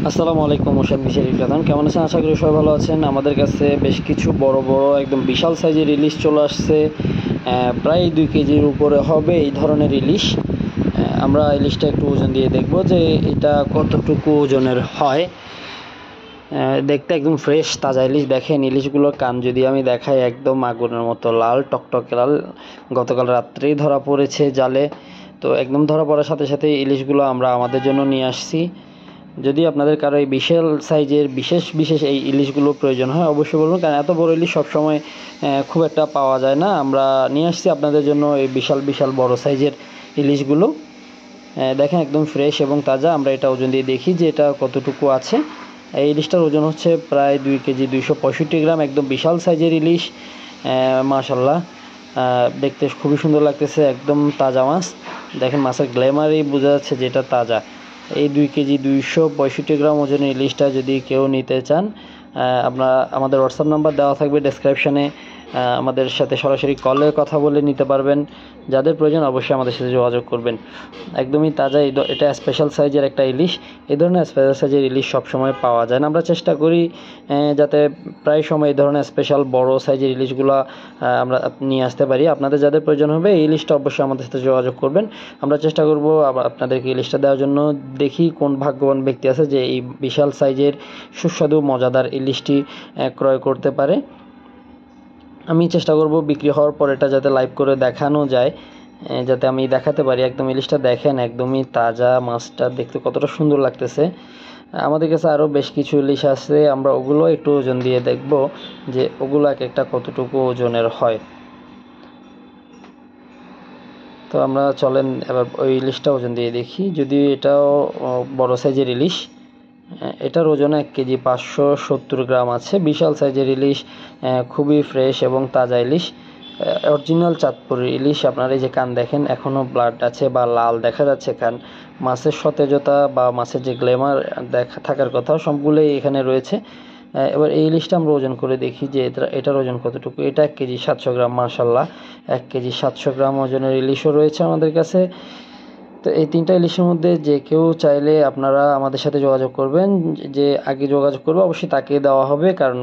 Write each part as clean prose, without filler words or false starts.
আসসালামু আলাইকুম মোশাদ বিশারি প্রধান, কেমন আছেন? আশা করি সবাই ভালো আছেন। আমাদের কাছে বেশ কিছু বড় বড় একদম বিশাল সাইজের ইলিশ চলে আসছে। প্রায় 2 কেজির উপরে হবে এই ধরনের ইলিশ। আমরা ইলিশটা একটু ওজন দিয়ে দেখব যে এটা কতটুকু ওজনের হয়। দেখতে একদম ফ্রেশ তাজা ইলিশ। দেখেন ইলিশগুলোর কান যদি আমি দেখাই, একদম আগুনের মতো লাল, টকটকে লাল। গতকাল রাত্রেই ধরা পড়েছে জালে। তো একদম ধরা পড়ার সাথে সাথে ইলিশগুলো আমরা আমাদের জন্য নিয়ে আসছি। যদি আপনাদের কারো এই বিশাল সাইজের বিশেষ এই ইলিশগুলো প্রয়োজন হয় অবশ্যই বলুন, কারণ এত বড় ইলিশ সবসময় খুব একটা পাওয়া যায় না। আমরা নিয়ে আসছি আপনাদের জন্য এই বিশাল বড় সাইজের ইলিশগুলো। দেখেন একদম ফ্রেশ এবং তাজা। আমরা এটা ওজন দিয়ে দেখি যে এটা কতটুকু আছে। এই ইলিশটার ওজন হচ্ছে প্রায় 2 কেজি 265 গ্রাম, একদম বিশাল সাইজের ইলিশ। মাশাল্লাহ, দেখতে খুবই সুন্দর লাগতেছে, একদম তাজা মাছ। দেখেন মাছের গ্ল্যামারেই বোঝা যাচ্ছে যে এটা তাজা। এই 2 কেজি 265 গ্রাম ওজনের ইলিশটা যদি কেউ নিতে চান, আমাদের হোয়াটসঅ্যাপ নাম্বার দেওয়া থাকবে ডেসক্রিপশানে। আমাদের সাথে সরাসরি কলে কথা বলে নিতে পারবেন। যাদের প্রয়োজন অবশ্যই আমাদের সাথে যোগাযোগ করবেন। একদমই তাজা, এটা স্পেশাল সাইজের একটা ইলিশ। এই ধরনের স্পেশাল সাইজের ইলিশ সবসময় পাওয়া যায় না। আমরা চেষ্টা করি যাতে প্রায় সময় এই ধরনের স্পেশাল বড় সাইজের ইলিশগুলো আমরা নিয়ে আসতে পারি। আপনাদের যাদের প্রয়োজন হবে এই ইলিশটা অবশ্যই আমাদের সাথে যোগাযোগ করবেন। আমরা চেষ্টা করব আপনাদেরকে ইলিশটা দেওয়ার জন্য। দেখি কোন ভাগ্যবান ব্যক্তি আছে যে এই বিশাল সাইজের সুস্বাদু মজাদার ইলিশটি ক্রয় করতে পারে। আমি চেষ্টা করব বিক্রি হওয়ার পর এটা যাতে লাইভ করে দেখানো যায়, যাতে আমি দেখাতে পারি। একদম ইলিশটা দেখেন, একদমই তাজা। মাছটা দেখতে কতটা সুন্দর লাগতেছে। আমাদের কাছে আরও বেশ কিছু ইলিশ আছে, আমরা ওগুলো একটু ওজন দিয়ে দেখব যে ওগুলো এক একটা কতটুকু ওজনের হয়। তো আমরা চলেন এবার ওই ইলিশটা ওজন দিয়ে দেখি। যদি এটাও বড় সাইজের ইলিশ, এটার ওজন 1 কেজি 570 গ্রাম আছে। বিশাল সাইজের ইলিশ, খুবই ফ্রেশ এবং তাজা ইলিশ, অরিজিনাল চাঁদপুরের ইলিশ। আপনারা এই যে কান দেখেন, এখনও ব্লাড আছে বা লাল দেখা যাচ্ছে কান। মাছের সতেজতা বা মাছের যে গ্ল্যামার থাকার কথা সবগুলোই এখানে রয়েছে। এবার এই ইলিশটা আমরা ওজন করে দেখি যে এটার ওজন কতটুকু। এটা 1 কেজি 700 গ্রাম। মাশাল্লাহ, 1 কেজি 700 গ্রাম ওজনের ইলিশও রয়েছে আমাদের কাছে। তো এই 3টা ইলিশের মধ্যে যে কেউ চাইলে আপনারা আমাদের সাথে যোগাযোগ করবেন। যে আগে যোগাযোগ করবে অবশ্যই তাকে দেওয়া হবে, কারণ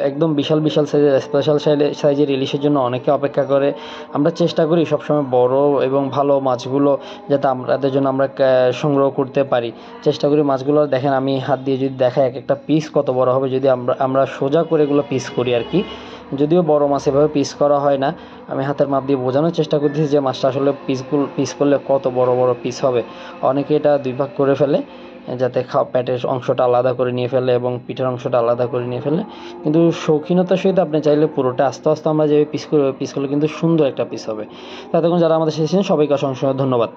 একদম বিশাল সাইজের স্পেশাল সাইজের ইলিশের জন্য অনেকে অপেক্ষা করে। আমরা চেষ্টা করি সবসময় বড় এবং ভালো মাছগুলো যাতে আমাদের জন্য আমরা সংগ্রহ করতে পারি। চেষ্টা করি মাছগুলো। দেখেন আমি হাত দিয়ে যদি দেখাই এক একটা পিস কত বড় হবে, যদি আমরা সোজা করে এগুলো পিস করি আর কি। যদিও বড় মাছ এভাবে পিস করা হয় না। আমি হাতের মাপ দিয়ে বোঝানোর চেষ্টা করতেছি যে মাছটা আসলে পিস করলে কত বড় পিস হবে। অনেকে এটা 2 ভাগ করে ফেলে যাতে পেটের অংশটা আলাদা করে নিয়ে ফেলে এবং পিঠের অংশটা আলাদা করে নিয়ে ফেলে। কিন্তু শৌখিনতার সহিত আপনি চাইলে পুরোটা আস্তে আমরা যেভাবে পিস করলে কিন্তু সুন্দর একটা পিস হবে। ততক্ষণ যারা আমাদের সাথে ছিলেন সবাইকে অসংখ্য ধন্যবাদ।